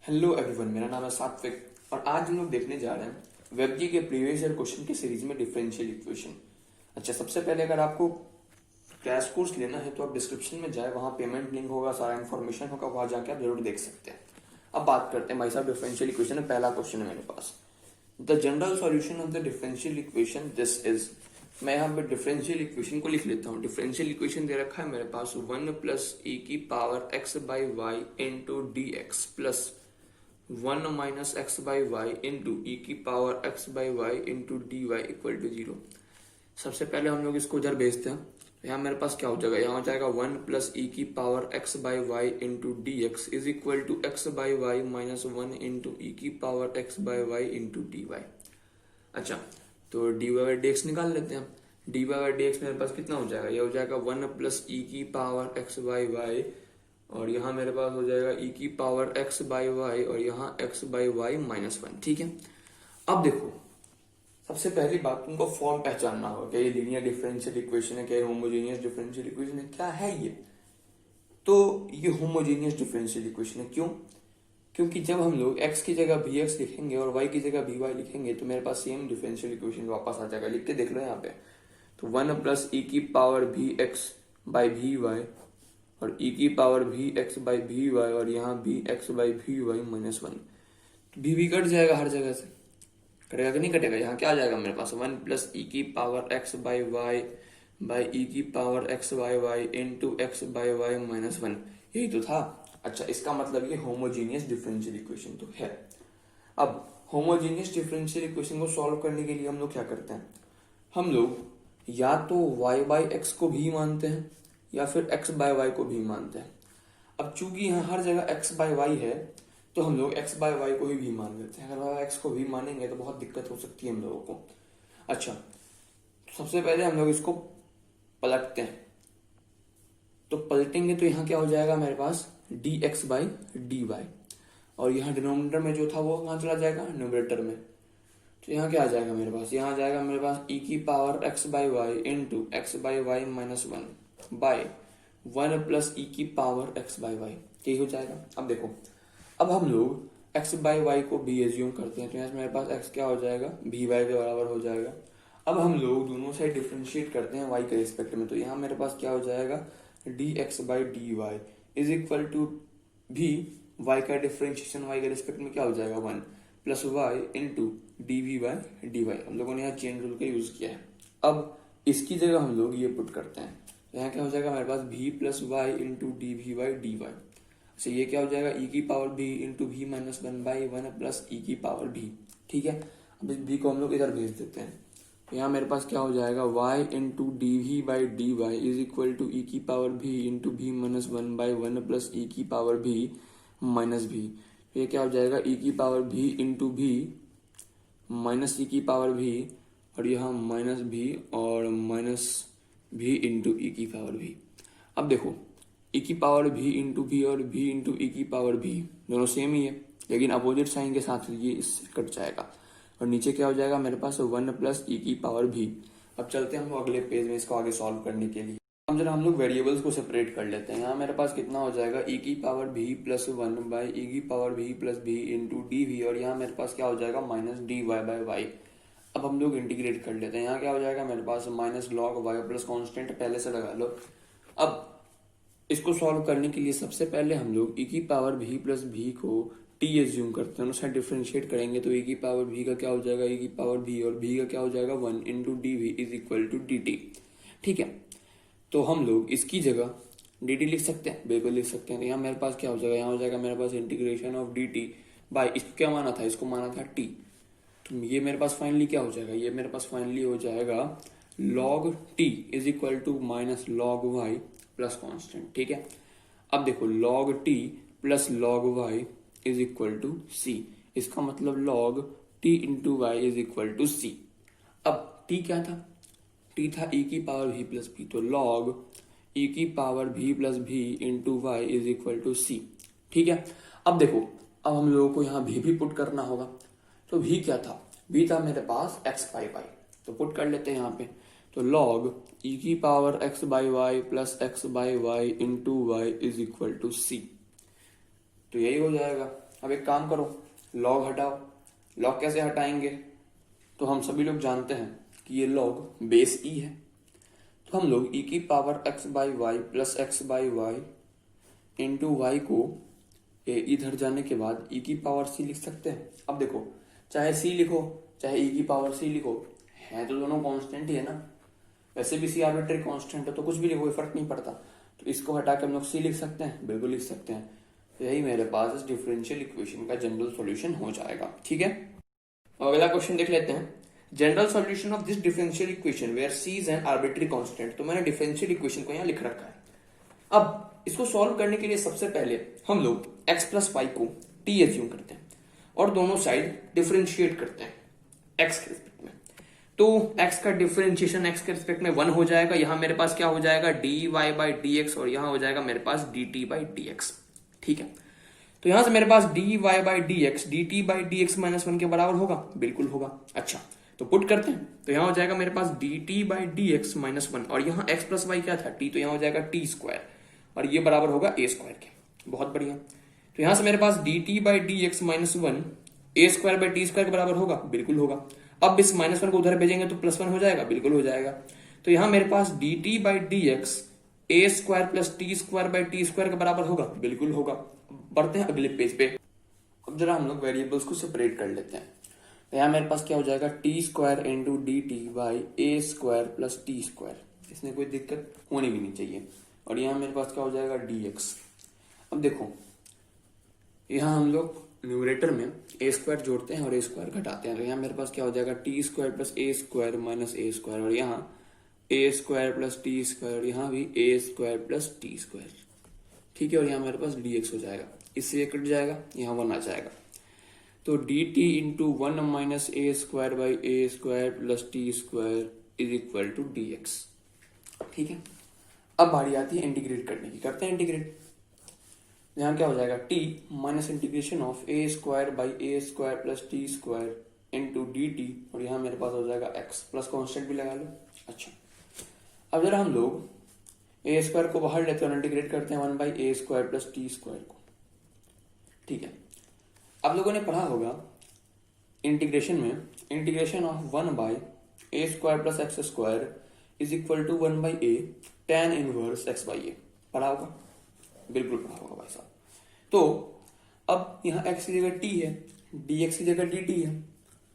Hello everyone, मेरा नाम है सात्विक और आज हम लोग देखने जा रहे हैं वेबजी के प्रीवियस ईयर क्वेश्चन की सीरीज में डिफरेंशियल इक्वेशन। अच्छा, सबसे पहले अगर आपको क्रैश कोर्स लेना है तो आप डिस्क्रिप्शन में जाए, वहां पेमेंट लिंक होगा, सारा इन्फॉर्मेशन होगा, वहां जाके आप जरूर देख सकते हैं। अब बात करते हैं भाई साहब डिफरेंशियल इक्वेशन में। पहला क्वेश्चन है मेरे पास, the general solution of the differential equation this is. मैं यहाँ पे डिफरेंशियल इक्वेशन को लिख लेता हूँ। डिफरेंशियल इक्वेशन दे रखा है मेरे पास 1 प्लस ई की power x by Y into D x plus 1 minus x by Y into ई की power x by Y into D y equal to 0। सबसे पहले हम लोग इसको उधर भेजते हैं। यहाँ मेरे पास क्या हो जाएगा, यहाँ हो जाएगा 1 प्लस ई की power x by Y into D x is equal to x by y minus 1 into ई की power x by Y into D Y. अच्छा, तो d Y by D x निकाल लेते हैं। D Y by D x मेरे पास कितना हो जाएगा, ये हो जाएगा 1 प्लस ई की पावर एक्स बाई वाई और यहाँ मेरे पास हो जाएगा ई की पावर एक्स बाई वाई और यहाँ एक्स बाई वाई माइनस 1। ठीक है, अब देखो सबसे पहली बात तुमको फॉर्म पहचानना होगा। क्या ये लीनियर डिफरेंशियल इक्वेशन है, क्या ये होमोजेनियस डिफरेंशियल इक्वेशन है, क्या है ये? तो ये होमोजेनियस डिफरेंशियल इक्वेशन है। क्यों? क्योंकि जब हम लोग x की जगह भी x लिखेंगे और y की जगह भी y लिखेंगे तो मेरे पास सेम डिफरेंशियल इक्वेशन वापस आ जाएगा। लिख के देख लो यहाँ पे, तो 1 प्लस ई की पावर भी एक्स बाई भी वाई और ई की पावर भी एक्स बाई भी वाई और यहाँ भी एक्स बाई भी वाई माइनस 1। तो भी कट जाएगा, हर जगह से कटेगा कि नहीं कटेगा। यहाँ क्या आ जाएगा मेरे पास 1 प्लस ई की power x by y by e की power x by Y into x by y minus 1। यही तो था। अच्छा, इसका मतलब ये होमोजीनियस डिफरेंशियल इक्वेशन तो है। अब होमोजीनियस डिफरेंशियल इक्वेशन को सॉल्व करने के लिए हम लोग क्या करते हैं, हम लोग या तो y बाई एक्स को भी मानते हैं या फिर x बाय वाई को भी मानते हैं। अब चूंकि यहाँ हर जगह x बाय वाई है तो हम लोग x बाय वाई को भी मान लेते हैं। अगर x को भी मानेंगे तो बहुत दिक्कत हो सकती है हम लोगों को। अच्छा, सबसे पहले हम लोग इसको पलटते हैं। तो पलटेंगे तो यहाँ क्या हो जाएगा मेरे पास d x by D y और यहाँ डिनोमिनेटर में जो था वो कहाँ चला जाएगा, न्यूमरेटर में। तो यहाँ क्या आ जाएगा मेरे पास, यहाँ आ जाएगा मेरे पास ई की power x by Y into x by y minus 1 by 1 plus e की पावर एक्स बाई वाई। यही हो जाएगा। अब देखो, अब हम लोग एक्स बाई वाई को भी एज्यूम करते हैं तो यहाँ मेरे पास एक्स क्या हो जाएगा, भी वाई के बराबर हो जाएगा। अब हम लोग दोनों साइड डिफ्रेंशिएट करते हैं वाई के रिस्पेक्ट में, तो यहाँ मेरे पास क्या हो जाएगा D x by D Y is equal to v y का डिफ्रेंशिएशन वाई के रिस्पेक्ट में क्या हो जाएगा 1 plus y into D we by D Y. हम लोगों ने यहाँ चेन रूल का यूज किया है। अब इसकी जगह हम लोग ये पुट करते हैं, यहाँ क्या हो जाएगा मेरे पास v plus y into D we by D Y. अच्छा, ये क्या हो जाएगा ई की पावर भी इंटू भी माइनस 1 बाई 1 प्लस ई की पावर भी। ठीक है, अब इस भी को हम लोग इधर भेज देते हैं। तो यहाँ मेरे पास क्या हो जाएगा y into D we by D Y is equal to e की पावर भी इंटू भी माइनस 1 बाई 1 प्लस ई की पावर भी माइनस भी। ये क्या हो जाएगा ई की पावर भी इंटू भी माइनस ई की पावर भी और यहाँ माइनस भी और माइनस भी इंटू ई की पावर भी। अब देखो ई की पावर भी इंटू भी और भी इंटू ई की पावर भी दोनों सेम ही है, लेकिन अपोजिट साइन के साथ ये इससे कट जाएगा और नीचे क्या हो जाएगा मेरे पास 1 प्लस ई की पावर भी। अब चलते हैं हम लोग अगले पेज में इसको आगे सॉल्व करने के लिए। हम लोग वेरिएबल्स को सेपरेट कर लेते हैं। यहाँ मेरे पास कितना हो जाएगा ई की पावर भी प्लस 1 बाई ई की पावर भी plus v into D we और यहाँ मेरे पास क्या हो जाएगा minus D Y by Y. अब हम लोग इंटीग्रेट कर लेते हैं। यहाँ क्या हो जाएगा मेरे पास minus log y plus constant पहले से लगा लो। अब इसको सॉल्व करने के लिए सबसे पहले हम लोग ई की पावर भी प्लस भी को टी एज्यूम करते हैं, उससे डिफ्रेंशिएट करेंगे तो ई की पावर भी का क्या हो जाएगा ई की पावर भी और भी का क्या हो जाएगा 1 into D V is equal to D T. ठीक है, तो हम लोग इसकी जगह डी टी लिख सकते हैं, बिल्कुल लिख सकते हैं। तो यहाँ मेरे पास क्या हो जाएगा, यहाँ हो जाएगा मेरे पास integration of d T by, इसको क्या माना था, इसको माना था टी। तो ये मेरे पास फाइनली क्या हो जाएगा, ये मेरे पास फाइनली हो जाएगा log t is equal to minus log y plus constant. ठीक है, अब देखो log t प्लस log y is equal to c, इसका मतलब log t into Y is equal to c। अब t क्या था, t था e की पावर v प्लस भी, तो log e की power v plus v into Y is equal to c। ठीक है, अब देखो, अब हम लोगों को यहाँ भी पुट करना होगा। तो v क्या था, v था मेरे पास x बाई वाई, तो पुट कर लेते हैं यहाँ पे। तो log e की power x by Y plus X by Y into Y is equal to c। तो यही हो जाएगा। अब एक काम करो, लॉग हटाओ। लॉग कैसे हटाएंगे? तो हम सभी लोग जानते हैं कि ये लॉग बेस ई है, तो हम लोग ई की power x by Y plus X by Y into Y को इधर जाने के बाद ई की पावर सी लिख सकते हैं। अब देखो, चाहे सी लिखो चाहे ई की पावर सी लिखो, है तो दोनों कांस्टेंट ही है ना। वैसे भी सी आर्बिट्री कांस्टेंट है, तो कुछ भी लिखो, कोई फर्क नहीं पड़ता। तो इसको हटा के हम लोग सी लिख सकते हैं, बिल्कुल लिख सकते हैं। तो यही मेरे पास इस डिफरेंशियल इक्वेशन का जनरल सॉल्यूशन हो जाएगा। ठीक है, अब अगला क्वेश्चन देख लेते हैं। General solution of this differential equation where C is an arbitrary constant. तो मैंने डिफरेंशियल इक्वेशन को यहाँ लिख रखा है। अब इसको सॉल्व करने के लिए सबसे पहले हम लोग x प्लस वाई को t एज्यूम करते हैं और दोनों साइड डिफरेंशिएट करते हैं x के रिस्पेक्ट में। तो x का डिफरेंशिएशन x के रिस्पेक्ट में 1 हो जाएगा। यहां मेरे पास क्या हो जाएगा, dy बाई dx, और यहां हो जाएगा मेरे पास dt बाई dx। ठीक है, तो यहां से मेरे पास dy by dx dt by dx minus 1 के बराबर होगा, बिल्कुल होगा। अच्छा, तो पुट करते हैं, तो यहां हो जाएगा मेरे पास dt बाई dx माइनस 1, और यहाँ x प्लस वाई क्या था, t, तो यहां हो जाएगा t स्क्वायर, और ये बराबर होगा a स्क्वायर के। बहुत बढ़िया, तो यहां से मेरे पास dt by dx minus 1 a square by T square के बराबर होगा, बिल्कुल होगा। अब इस माइनस 1 को उधर भेजेंगे तो प्लस 1 हो जाएगा, बिल्कुल हो जाएगा। तो यहां मेरे पास dt by dx a square plus T square by T square के बराबर होगा, बिल्कुल होगा। बढ़ते हैं अगले पेज पे। अब जरा हम लोग वेरिएबल्स को सेपरेट कर लेते हैं। तो यहाँ मेरे पास क्या हो जाएगा, T square into D T by A square plus T square, इसमें कोई दिक्कत होनी भी नहीं चाहिए। और यहाँ मेरे पास क्या हो जाएगा, डी एक्स। अब देखो, यहाँ हम लोग न्यूमरेटर में ए स्क्वायर जोड़ते हैं और ए स्क्वायर घटाते हैं। तो यहाँ मेरे पास क्या हो जाएगा, T square plus A square minus A square, और यहाँ ए स्क्वायर प्लस टी स्क्वायर, यहाँ भी ए स्क्वायर प्लस टी स्क्वायर। ठीक है, और यहाँ मेरे पास डी एक्स हो जाएगा, इससे ये कट जाएगा, यहाँ 1 आ जाएगा। तो D T into 1 minus A square by A square plus T square is equal to D X. ठीक है, अब बारी आती है इंटीग्रेट करने की, करते हैं इंटीग्रेट। यहाँ क्या हो जाएगा, t minus integration of A square by A square plus T square into D T, और यहाँ मेरे पास हो जाएगा x, प्लस कॉन्स्टेंट भी लगा लो। अच्छा, अब जरा हम लोग ए स्क्वायर को बाहर लेते हैं और इंटीग्रेट करते हैं 1 by A square plus T square को। ठीक है, आप लोगों ने पढ़ा होगा इंटीग्रेशन में, integration of 1 by A square plus x square is equal to 1 by a tan inverse x by a. पढ़ा होगा, बिल्कुल पढ़ा होगा भाई साहब। तो अब यहाँ x की जगह t है, dx की जगह dt है,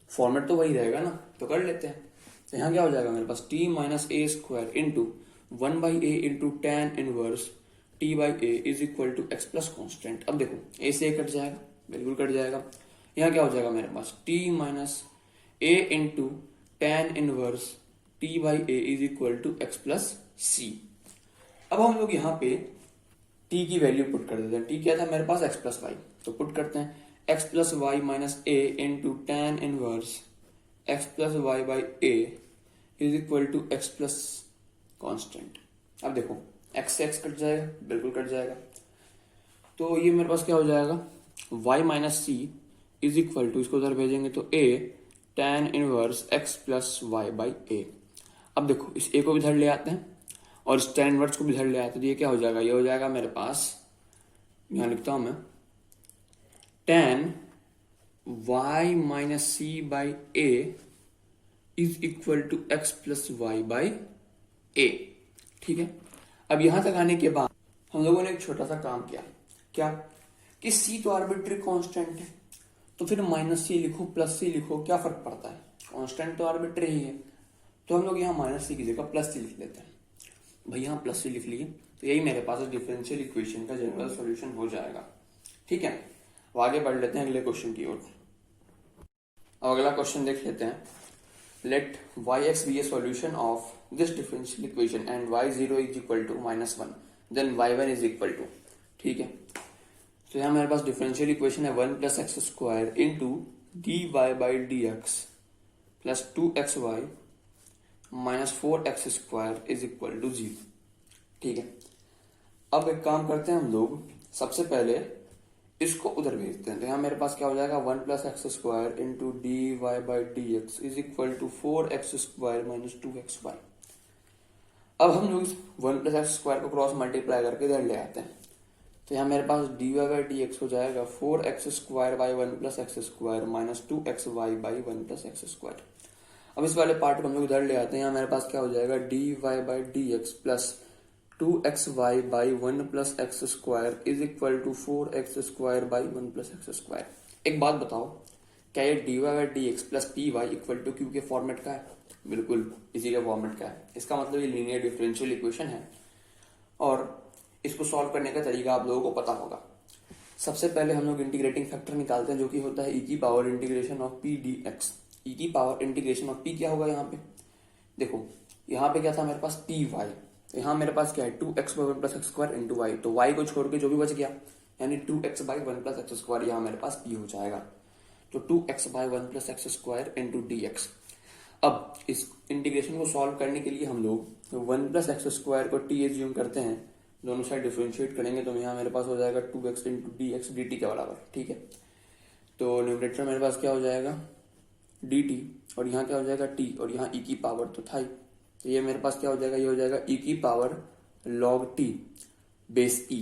फॉर्मेट तो वही रहेगा ना, तो कर लेते हैं। तो यहाँ क्या हो जाएगा मेरे पास, t minus A square into 1 by A into tan inverse t by A is equal to x plus constant. अब देखो, a से कट जाएगा, बिल्कुल कट जाएगा। यहाँ क्या हो जाएगा मेरे पास, t minus A into tan inverse t by A is equal to x plus c. अब हम लोग यहाँ पे t की वैल्यू पुट कर देते हैं। t क्या था मेरे पास, x प्लस वाई, तो पुट करते हैं x plus Y minus A into tan inverse x plus Y by A is equal to x plus constant. अब देखो, x से x कट जाएगा, बिल्कुल कट जाएगा। तो ये मेरे पास क्या हो जाएगा, y minus c is equal to, इसको उधर भेजेंगे तो a tan inverse x plus Y by a. अब देखो, इस a को भी इधर ले आते हैं और इस tan इनवर्स को भी इधर ले आते हैं, तो ये क्या हो जाएगा, ये हो जाएगा मेरे पास, यहां लिखता हूं मैं, tan y minus c by A is equal to x plus Y by a. ठीक है, अब यहां तक आने के बाद हम लोगों ने एक छोटा सा काम किया, क्या कि c तो आर्बिट्री कांस्टेंट है, तो फिर माइनस सी लिखो प्लस सी लिखो, क्या फर्क पड़ता है, कांस्टेंट तो आर्बिट्री ही है। तो हम लोग यहाँ माइनस सी की जगह प्लस सी लिख लेते हैं। भाई यहाँ प्लस सी लिख लिए, तो यही मेरे पास डिफरेंशियल इक्वेशन का जनरल सॉल्यूशन हो जाएगा। ठीक है, अब आगे बढ़ लेते हैं अगले क्वेश्चन की ओर। अब अगला क्वेश्चन देख लेते हैं। Let y(x) be a solution of this differential equation and y0 is equal to -1, then y1 is equal to. ठीक है, तो यहाँ मेरे पास डिफरेंशियल इक्वेशन है 1 plus x square into D Y by D x plus 2xy minus 4x square is equal to 0। ठीक है, अब एक काम करते हैं हम लोग, सबसे पहले इसको उधर भेजते हैं। तो यहाँ मेरे पास क्या हो जाएगा, 1 plus x square into D Y by D x is equal to 4x square minus 2xy। अब हम लोग इस 1 प्लस एक्स स्क्वायर को क्रॉस मल्टीप्लाई करके इधर ले आते हैं। तो यहाँ मेरे पास dy बाई डी एक्स हो जाएगा 4x² by 1 plus x square minus 2xy by 1 plus x square. अब इस वाले पार्ट को हम लोग इधर ले आते हैं। यहाँ मेरे पास क्या हो जाएगा dy by D x plus 2xy by 1 plus x square is equal to 4x² by 1 plus x square. एक बात बताओ, क्या ये dy by D x plus P Y equal to Q के फॉर्मेट का है? बिल्कुल इसी के फॉर्मेट का है। इसका मतलब ये लीनियर डिफरेंशियल इक्वेशन है और इसको सॉल्व करने का तरीका आप लोगों को पता होगा। सबसे पहले हम लोग इंटीग्रेटिंग फैक्टर निकालते हैं जो कि होता है ई की power integration of p d x. E की पावर इंटीग्रेशन ऑफ पी क्या होगा यहाँ पे? देखो यहाँ पे क्या था मेरे पास पी वाई, यहाँ मेरे पास क्या है 2x by 1 plus x square into Y. तो y को छोड़ के जो भी बच गया यानी 2x by 1 plus x square यहाँ मेरे पास p हो जाएगा। तो 2x by 1 plus x square into D x. अब इस इंटीग्रेशन को सॉल्व करने के लिए हम लोग 1 प्लस एक्स स्क्वायर को t एज्यूम करते हैं, दोनों साइड डिफरेंशिएट करेंगे तो यहाँ मेरे पास हो जाएगा 2x into D X D T के बराबर। ठीक है, तो न्यूमरेटर मेरे पास क्या हो जाएगा डी टी और यहाँ क्या हो जाएगा t और यहाँ e की पावर तो था ही। तो ये मेरे पास क्या हो जाएगा, ये हो जाएगा e की power log t base e,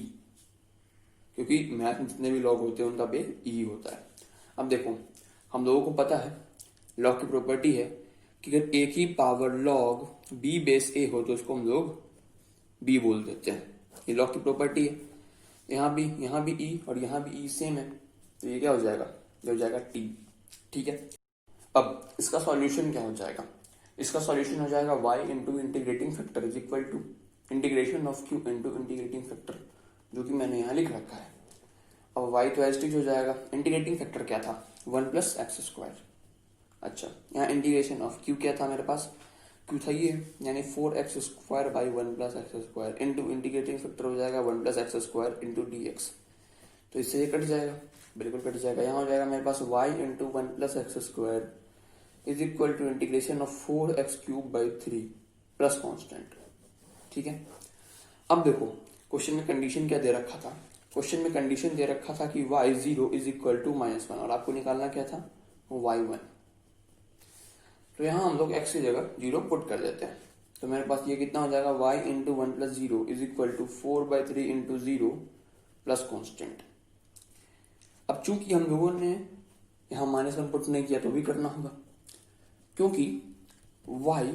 क्योंकि मैथ में जितने भी लॉग होते हैं उनका बेस e होता है। अब देखो हम लोगों को पता है लॉग की प्रॉपर्टी है कि अगर a की power log b base a हो तो उसको हम लोग b बोल देते हैं। ये लॉग की प्रॉपर्टी है। यहाँ भी e और यहाँ भी e सेम है, तो ये क्या हो जाएगा, ये हो जाएगा t। ठीक है, अब इसका सॉल्यूशन क्या हो जाएगा? इसका सॉल्यूशन हो जाएगा y into integrating factor is equal to integration of q into integrating factor, जो कि मैंने यहाँ लिख रखा है। अब y तो एज हो जाएगा, इंटीग्रेटिंग फैक्टर क्या था 1 प्लस एक्स स्क्वायर। अच्छा, यहाँ इंटीग्रेशन ऑफ q क्या था मेरे पास, q था ये यानी 4x² by 1 plus x square into integrating factor हो जाएगा 1 plus x square into D x. तो इससे ये कट जाएगा, बिल्कुल कट जाएगा। यहाँ हो जाएगा मेरे पास y into 1 plus x square is equal to integration of 4x³ by 3 plus constant. ठीक है, अब देखो क्वेश्चन में कंडीशन क्या दे रखा था? क्वेश्चन में कंडीशन दे रखा था कि y0 इज इक्वल टू -1 और आपको निकालना क्या था y1। तो यहाँ हम लोग x की जगह 0 पुट कर देते हैं। तो मेरे पास ये कितना हो जाएगा y into 1 plus 0 is equal to 4/3 into 0 plus constant. अब चूंकि हम लोगों ने यहाँ -1 पुट नहीं किया तो भी करना होगा, क्योंकि y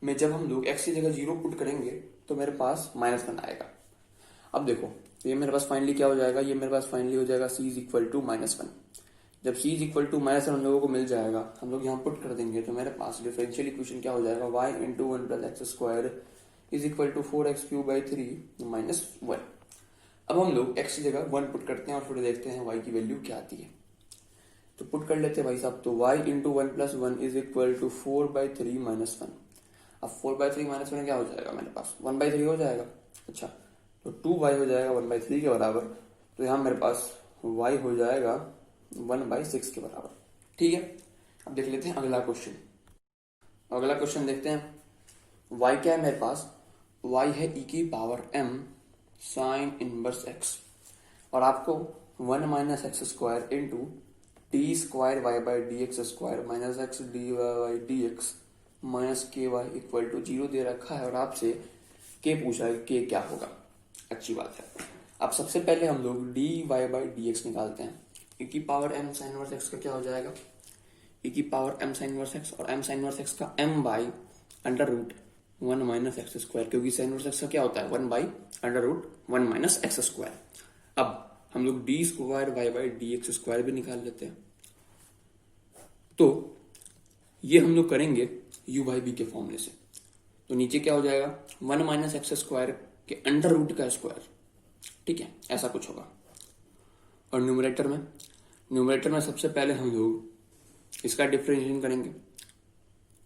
में जब हम लोग x की जगह 0 पुट करेंगे तो मेरे पास -1 आएगा। अब देखो ये मेरे पास फाइनली क्या हो जाएगा, ये मेरे पास फाइनली हो जाएगा c इज इक्वल टू -1। जब c इज इक्वल टू -1 हम लोगों को मिल जाएगा, हम लोग यहाँ पुट कर देंगे तो मेरे पास डिफरेंशियल इक्वेशन क्या हो जाएगा y into 1 plus x square is equal to 4x³ by 3 -1। अब हम लोग x की जगह 1 पुट करते हैं और फिर देखते हैं y की वैल्यू क्या आती है। तो पुट कर लेते हैं भाई साहब, तो y into 1 plus 1 is equal to 4/3 -1। अब 4/3 -1 क्या हो जाएगा मेरे पास 1/3 हो जाएगा। अच्छा, तो 2y हो जाएगा 1/3 के बराबर, तो यहाँ मेरे पास y हो जाएगा 1/6 के बराबर। ठीक है, अब देख लेते हैं अगला क्वेश्चन। अगला क्वेश्चन देखते हैं, y क्या है मेरे पास, y है e की power m sine inverse x और आपको 1 minus x square into D square Y by D x square minus X D Y by D X minus K Y equal to 0 दे रखा है और आपसे के पूछा है के क्या होगा। अच्छी बात है। अब सबसे पहले हम लोग D Y by D X निकालते हैं। e की power m sine inverse x का क्या हो जाएगा, e की power m sine inverse x और m साइन इनवर्स x का m by under root 1 minus x square, क्योंकि साइन इनवर्स x का क्या होता है 1 by under root 1 minus x square. अब हम लोग D square Y by D x square भी निकाल लेते हैं। तो ये हम लोग करेंगे u बाई बी के फॉर्मूले से। तो नीचे क्या हो जाएगा 1 माइनस एक्स स्क्वायर के अंडर रूट का स्क्वायर। ठीक है, ऐसा कुछ होगा। और न्यूमरेटर में सबसे पहले हम लोग इसका डिफरेंशिएशन करेंगे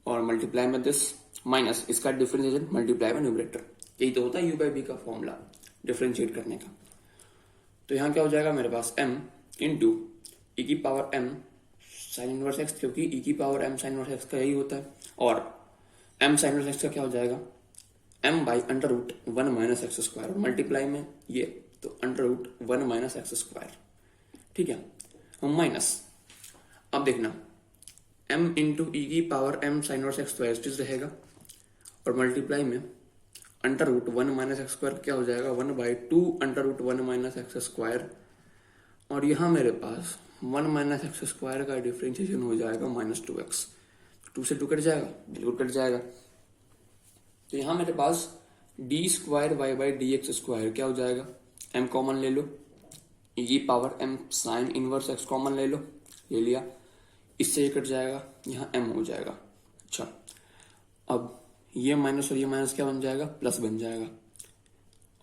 और मल्टीप्लाई में दिस माइनस इसका डिफरेंशिएशन मल्टीप्लाई में न्यूमरेटर। यही तो होता है u बाई बी का फॉर्मूला डिफरेंशिएट करने का। तो यहाँ क्या हो जाएगा मेरे पास m इंटू ई की power m sine inverse x, क्योंकि e की power m sine inverse x का यही होता है, और m साइन इनवर्स x का क्या हो जाएगा m by under root 1 minus x square, multiply में ये तो under root 1 minus x square. ठीक है, माइनस अब देखना m इंटू ई की power m sine inverse x तो एज रहेगा और मल्टीप्लाई में under root 1 minus x square क्या हो जाएगा 1/2 under root 1 minus x square, और यहाँ मेरे पास 1 माइनस एक्स स्क्वायर का डिफ्रेंशिएशन हो जाएगा -2x। 2 से 2 कट जाएगा, बिल्कुल कट जाएगा। तो यहाँ मेरे पास d square Y by D x square क्या हो जाएगा, m कॉमन ले लो, e power m sine inverse x common ले लो, ले लिया, इससे ये कट जाएगा, यहाँ m हो जाएगा। अच्छा, अब ये माइनस और ये माइनस क्या बन जाएगा, प्लस बन जाएगा,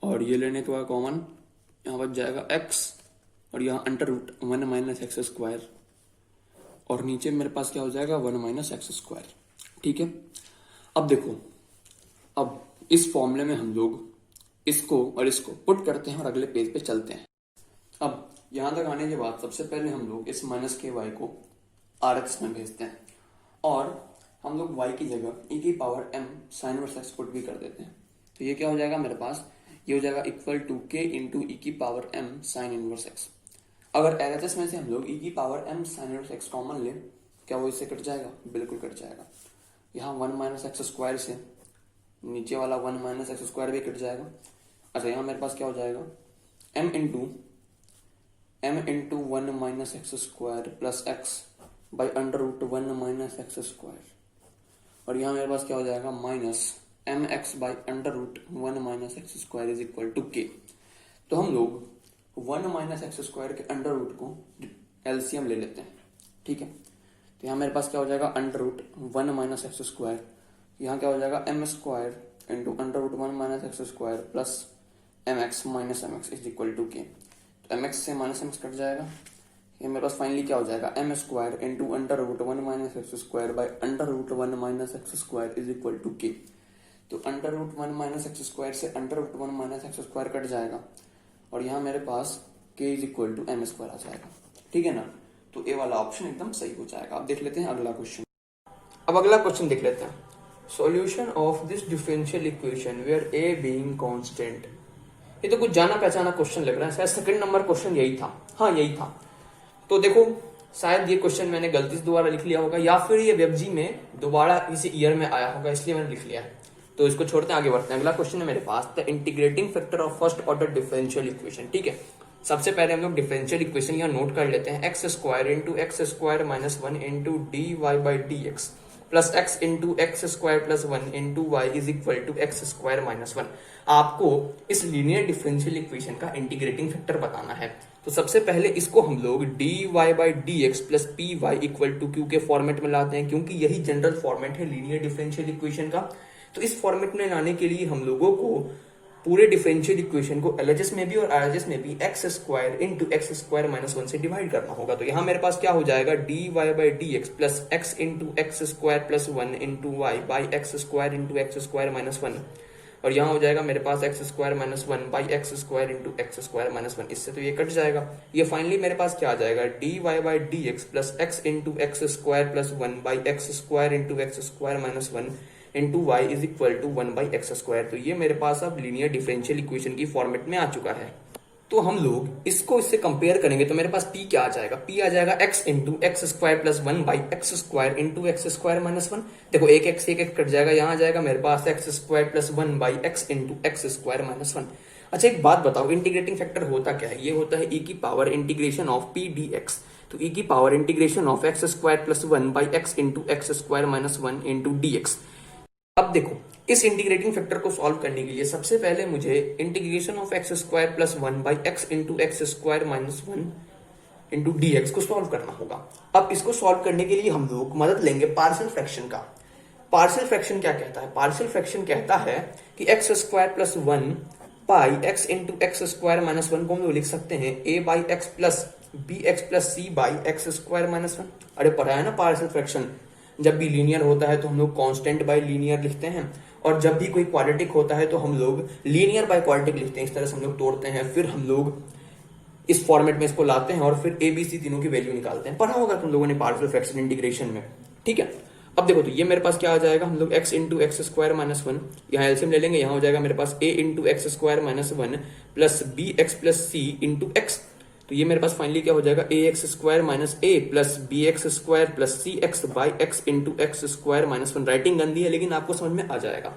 और ये लेने के बाद कॉमन यहाँ बच जाएगा x, और यहाँ under root 1 minus x square, और नीचे मेरे पास क्या हो जाएगा 1 माइनस एक्स स्क्वायर। ठीक है, अब देखो, अब इस फॉर्मूले में हम लोग इसको और इसको पुट करते हैं और अगले पेज पे चलते हैं। अब यहां तक आने के बाद सबसे पहले हम लोग इस माइनस के वाई को RHS में भेजते हैं, और हम लोग y की जगह e की power m sine inverse x put भी कर देते हैं। तो ये क्या हो जाएगा मेरे पास, ये हो जाएगा इक्वल टू k इंटू ई की power m sine inverse x। अगर RHS में से हम लोग e की power m sine inverse x common ले, क्या वो इससे कट जाएगा, बिल्कुल कट जाएगा। यहाँ 1 माइनस एक्स स्क्वायर से नीचे वाला 1 माइनस एक्स स्क्वायर भी कट जाएगा। अच्छा, यहाँ मेरे पास क्या हो जाएगा m into 1 minus x square plus x by under root 1 minus x square, और यहाँ मेरे पास क्या हो जाएगा minus mx by under root 1 minus x square is equal to k। तो हम लोग 1 माइनस एक्स स्क्वायर के अंडर रूट को एलसीएम ले लेते हैं। ठीक है, तो यहाँ मेरे पास क्या हो जाएगा under root 1 minus x square, यहाँ क्या हो जाएगा m square into under root 1 minus x square plus mx minus mx is equal to k। तो mx से माइनस mx कट जाएगा, ये मेरे पास फाइनली क्या हो जाएगा m square into under root 1 minus x square by under root 1 minus x square is equal to k। तो under root 1 minus x square से under root 1 minus x square cut जाएगा, और यहाँ मेरे पास k is equal to m square आ जाएगा। ठीक है ना, तो ए वाला ऑप्शन एकदम सही हो जाएगा। अब देख लेते हैं अगला क्वेश्चन। अब अगला क्वेश्चन देख लेते हैं, solution of this differential equation where a being constant. ये तो कुछ जाना पहचाना क्वेश्चन लग रहा है, शायद सेकंड नंबर क्वेश्चन यही था, हाँ यही था। तो देखो, शायद ये क्वेश्चन मैंने गलती से दोबारा लिख लिया होगा, या फिर ये वेबजी में दोबारा किसी ईयर में आया होगा, इसलिए मैंने लिख लिया है। तो इसको छोड़ते हैं, आगे बढ़ते हैं। अगला क्वेश्चन है मेरे पास, the integrating factor of first order differential equation. ठीक है, सबसे पहले हम लोग डिफरेंशियल इक्वेशन यहाँ नोट कर लेते हैं, X square into x square minus 1 into D Y by D x plus x into x square plus 1 into Y is equal to X square minus 1। आपको इस लीनियर डिफरेंशियल इक्वेशन का integrating factor बताना है। तो सबसे पहले इसको हम लोग D Y by D x plus P Y equal to Q के फॉर्मेट में लाते हैं, क्योंकि यही जनरल फॉर्मेट है लीनियर डिफरेंशियल इक्वेशन का। तो इस फॉर्मेट में लाने के लिए हम लोगों को पूरे डिफरेंशियल इक्वेशन को एलएचएस में भी और आरएचएस में भी x square into x square minus 1 से डिवाइड करना होगा। तो यहाँ मेरे पास क्या हो जाएगा, D Y by D x plus x into x square plus 1 into y by x square into x square minus 1, और यहाँ हो जाएगा मेरे पास x square minus 1 by x square into x square minus 1। इससे तो ये कट जाएगा। ये फाइनली मेरे पास क्या आ जाएगा, D Y by D x plus x into x square plus 1 by x square into x square minus 1 into Y is equal to 1 by x square. तो ये मेरे पास अब लीनियर डिफरेंशियल इक्वेशन की फॉर्मेट में आ चुका है। तो हम लोग इसको इससे कंपेयर करेंगे तो मेरे पास p क्या आ जाएगा, p आ जाएगा x into x square plus 1 by x square into x square minus 1। देखो एक x कट जाएगा, यहाँ आ जाएगा मेरे पास x square plus 1 by x into x square minus 1। अच्छा एक बात बताओ, इंटीग्रेटिंग फैक्टर होता क्या है, ये होता है e की power integration of p dx। तो e की power integration of x square plus 1 by x into x square minus 1 into dx। अब देखो, इस इंटीग्रेटिंग फैक्टर को सॉल्व करने के लिए सबसे पहले मुझे integration of x square plus 1 by x into x square minus 1 into dx को सॉल्व करना होगा। अब इसको सॉल्व करने के लिए हम लोग मदद लेंगे पार्शियल फ्रैक्शन का। पार्शियल फ्रैक्शन क्या कहता है, पार्शियल फ्रैक्शन कहता है कि X square plus 1 by x into x square minus 1 को हम लोग लिख सकते हैं a by x plus B x plus C by x square minus 1। अरे पढ़ा है ना पार्शियल फ्रैक्शन, जब भी लीनियर होता है तो हम लोग कांस्टेंट बाय लीनियर लिखते हैं, और जब भी कोई क्वाड्रेटिक होता है तो हम लोग लीनियर बाय क्वाड्रेटिक लिखते हैं। इस तरह से हम लोग तोड़ते हैं, फिर हम लोग इस फॉर्मेट में इसको लाते हैं और फिर एबीसी तीनों की वैल्यू निकालते हैं। पढ़ा होगा तुम लोगों ने पार्शियल फ्रैक्शन इंटीग्रेशन में। ठीक है, अब देखो तो ये मेरे पास क्या आ जाएगा, हम लोग x into x square minus 1, यहाँ एलसीएम ले लेंगे, यहाँ हो जाएगा मेरे पास a into x square minus 1 plus B x plus c into x. तो ये मेरे पास फाइनली क्या हो जाएगा, a x square minus a plus B x square plus c x by x into x square minus 1। Writing गंदी है लेकिन आपको समझ में आ जाएगा।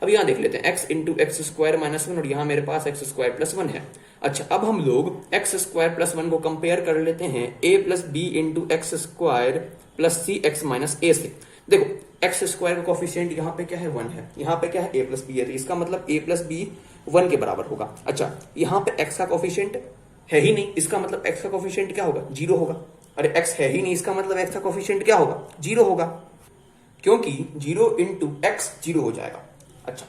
अब यहाँ देख लेते हैं x into x square minus one और यहाँ मेरे पास एक्स स्क्वायर प्लस वन है। अच्छा, अब हम लोग एक्स स्क्वायर प्लस वन को कंपेयर कर लेते हैं a plus b into x square plus c x minus a से। देखो एक्स स्क्वायर का कोफिशिएंट यहाँ पे क्या है, वन है, यहाँ पे क्या है, ए प्लस बी है, तो इसका मतलब ए प्लस बी वन के बराबर होगा। अच्छा, यहाँ पे एक्स का कोफिशिएंट है ही नहीं, इसका मतलब एक्स का कोफिशिएंट क्या होगा, जीरो होगा। अरे एक्स है ही नहीं, इसका मतलब एक्स का कोफिशिएंट क्या होगा, जीरो होगा, क्योंकि जीरो इंटू एक्स जीरो हो जाएगा। अच्छा,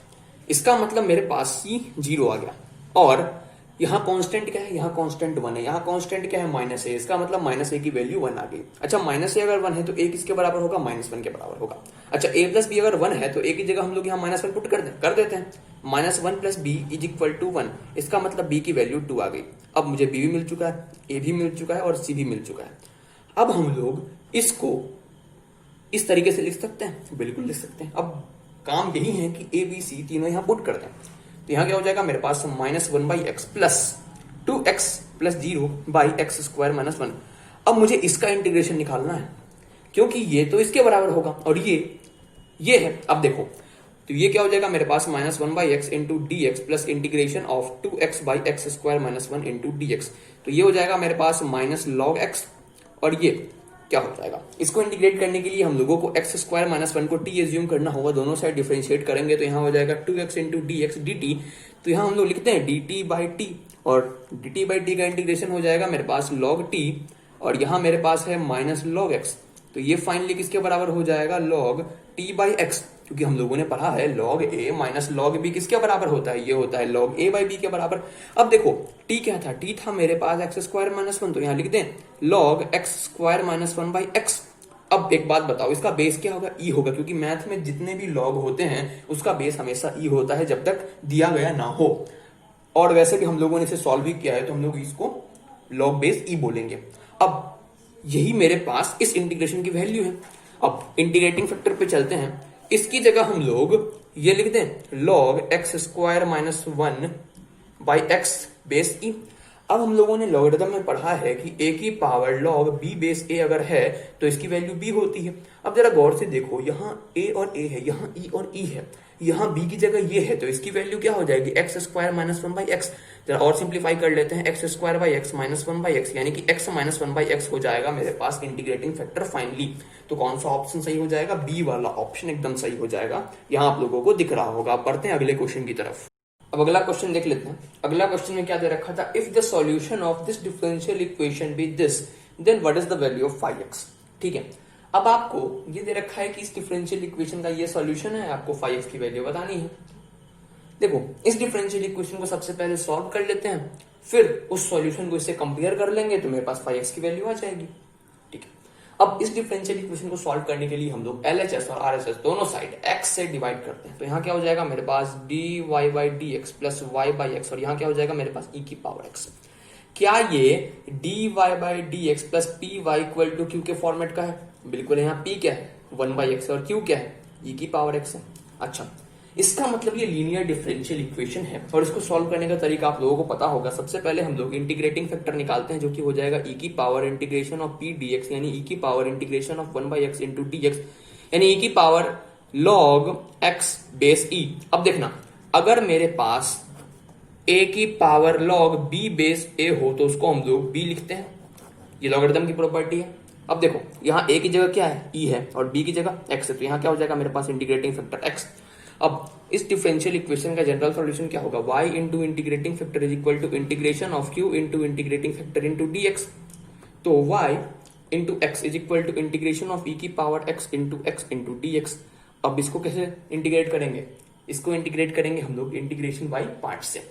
इसका मतलब मेरे पास सी जीरो आ गया। और यहाँ कांस्टेंट क्या है, यहाँ कांस्टेंट वन है, यहाँ कांस्टेंट क्या है, माइनस ए, इसका मतलब माइनस ए की वैल्यू वन आ गई। अच्छा, माइनस ए अगर वन है तो ए किसके बराबर होगा, माइनस वन के बराबर होगा। अच्छा, ए प्लस बी अगर वन है तो ए की जगह हम लोग यहाँ माइनस वन पुट कर देते हैं। Minus one plus B is equal to one, इसका मतलब बी की वैल्यू टू आ गई। अब मुझे बी भी मिल चुका है, ए भी मिल चुका है और सी भी मिल चुका है। अब हम लोग इसको इस तरीके से लिख सकते हैं, बिल्कुल लिख सकते हैं। अब काम यही है कि ए बी सी तीनों यहाँ पुट कर दें, तो यहाँ क्या हो जाएगा मेरे पास minus one by x plus two x plus zero by x square minus one. अब मुझे इसका इंटीग्रेशन निकालना है, क्योंकि ये तो इसके बराबर होगा और ये है। अब देखो, तो ये क्या हो जाएगा मेरे पास minus one by x into D x plus integration of two x by x square minus one into D x. तो ये हो जाएगा मेरे पास माइनस लॉग एक्स, और ये क्या हो जाएगा, इसको इंटीग्रेट करने के लिए हम लोगों को एक्स स्क्वायर माइनस वन को टी एज्यूम करना होगा, दोनों साइड डिफरेंशिएट करेंगे तो यहाँ हो जाएगा two X into D X D T. तो यहाँ हम लोग लिखते हैं डी टी बाई टी, और डी टी बाई टी का इंटीग्रेशन हो जाएगा मेरे पास लॉग टी, और यहाँ मेरे पास है माइनस लॉग एक्स। तो ये फाइनली किसके बराबर हो जाएगा, लॉग टी बाई एक्स, क्योंकि हम लोगों ने पढ़ा है लॉग ए माइनस लॉग बी किसके बराबर होता है, ये होता है लॉग ए बाई बी के बराबर। अब देखो टी क्या था, टी था मेरे पास एक्स स्क्वायर माइनस वन, तो यहाँ लिख दें log x square minus one by x. अब एक बात बताओ, इसका बेस क्या होगा, ई होगा, क्योंकि मैथ में जितने भी लॉग होते हैं उसका बेस हमेशा ई होता है जब तक दिया गया ना हो। और वैसे भी हम लोगों ने इसे सॉल्व भी किया है, तो हम लोग इसको लॉग बेस ई बोलेंगे। अब यही मेरे पास इस इंटीग्रेशन की वैल्यू है। अब इंटीग्रेटिंग फैक्टर पे चलते हैं, इसकी जगह हम लोग ये लिख दें log x square minus one by x base e. अब हम लोगों ने लॉगरिथम में पढ़ा है कि ए की पावर लॉग बी बेस ए अगर है तो इसकी वैल्यू बी होती है। अब जरा गौर से देखो, यहाँ ए और ए है, यहाँ ई और ई है, यहाँ बी की जगह ये है, तो इसकी वैल्यू क्या हो जाएगी, x square minus one by x. जरा और सिंप्लीफाई कर लेते हैं, X square by x minus one by x, यानी कि x minus one by x हो जाएगा मेरे पास इंटीग्रेटिंग फैक्टर फाइनली। तो कौन सा ऑप्शन सही हो जाएगा, बी वाला ऑप्शन एकदम सही हो जाएगा, यहाँ आप लोगों को दिख रहा होगा। आप बढ़ते हैं अगले क्वेश्चन की तरफ। अब अगला क्वेश्चन देख लेते हैं। अगला क्वेश्चन में क्या दे रखा था, if the solution of this differential equation be this then what is the value of 5x। ठीक है, अब आपको ये दे रखा है कि इस डिफरेंशियल इक्वेशन का ये सॉल्यूशन है, आपको 5x की वैल्यू बतानी है। देखो, इस डिफरेंशियल इक्वेशन को सबसे पहले सॉल्व कर लेते हैं, फिर उस सॉल्यूशन को इससे कंपेयर कर लेंगे तो मेरे पास 5x की वैल्यू आ जाएगी। ठीक है, अब इस डिफरेंशियल इक्वेशन को सॉल्व करने के लिए हम लोग LHS और RHS दोनों साइड x से डिवाइड करते हैं। तो यहाँ क्या हो जाएगा मेरे पास dy by D x plus Y by X, और यहाँ क्या हो जाएगा मेरे पास e की पावर x। क्या ये dy by D x plus P Y equal to Q के फॉर्मेट का है? बिल्कुल, यहाँ p क्या है 1 बाई एक्स और q क्या है e की पावर x है। अच्छा, इसका मतलब ये लीनियर डिफरेंशियल इक्वेशन है, और इसको सॉल्व करने का तरीका आप लोगों को पता होगा। सबसे पहले हम लोग इंटीग्रेटिंग फैक्टर निकालते हैं, जो कि हो जाएगा e की power integration of p dx, यानी e की power integration of 1 by x into dx, यानी e की power log x base e। अब देखना, अगर मेरे पास a की power log b base a हो तो उसको हम लोग b लिखते हैं, ये लॉगरिथम की प्रॉपर्टी है। अब देखो, यहाँ a की जगह क्या है, e है, और b की जगह x है, तो यहाँ क्या हो जाएगा मेरे पास इंटीग्रेटिंग फैक्टर x। अब इस डिफरेंशियल इक्वेशन का जनरल सॉल्यूशन क्या होगा, y into integrating factor is equal to integration of q into integrating factor into dx। तो y into X is equal to integration of e की power x into X into dx। अब इसको कैसे integrate करेंगे, इसको integrate करेंगे हम लोग इंटीग्रेशन बाई पार्ट से।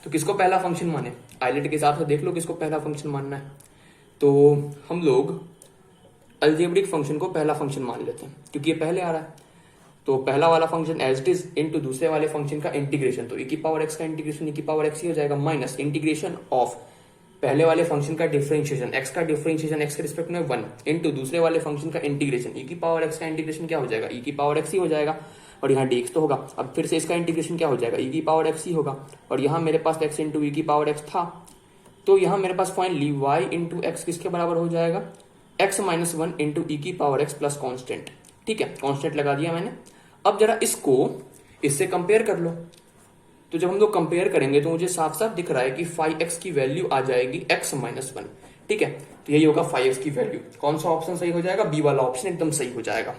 तो किसको पहला फंक्शन माने, आइलेट के हिसाब से देख लो किसको पहला फंक्शन मानना है। तो हम लोग अलजेब्रिक फंक्शन को पहला फंक्शन मान लेते हैं, क्योंकि ये पहले आ रहा है। तो पहला वाला function as it is into दूसरे वाले फंक्शन का इंटीग्रेशन, तो e की पावर x का इंटीग्रेशन e की पावर x ही हो जाएगा, माइनस इंटीग्रेशन ऑफ पहले वाले फंक्शन का डिफरेंशिएशन x का डिफरेंशिएशन x के रिस्पेक्ट में 1 इनटू दूसरे वाले फंक्शन का इंटीग्रेशन e की पावर x का इंटीग्रेशन क्या हो जाएगा, e की पावर x ही हो जाएगा, और यहाँ dx तो होगा। अब फिर से इसका इंटीग्रेशन क्या हो जाएगा, e की पावर x ही होगा, और यहाँ मेरे पास x इंटू e की पावर x था, तो यहाँ मेरे पास फाइनली y इंटू एक्स किसके बराबर हो जाएगा, x माइनस वन इंटू ई की पावर x प्लस कॉन्स्टेंट। ठीक है, कॉन्स्टेंट लगा दिया मैंने। अब जरा इसको इससे कंपेयर कर लो। तो जब हम लोग कंपेयर करेंगे तो मुझे साफ साफ दिख रहा है कि 5x की वैल्यू आ जाएगी x-1। ठीक है, तो यही होगा 5x की वैल्यू। कौन सा ऑप्शन सही हो जाएगा? बी वाला ऑप्शन एकदम सही हो जाएगा।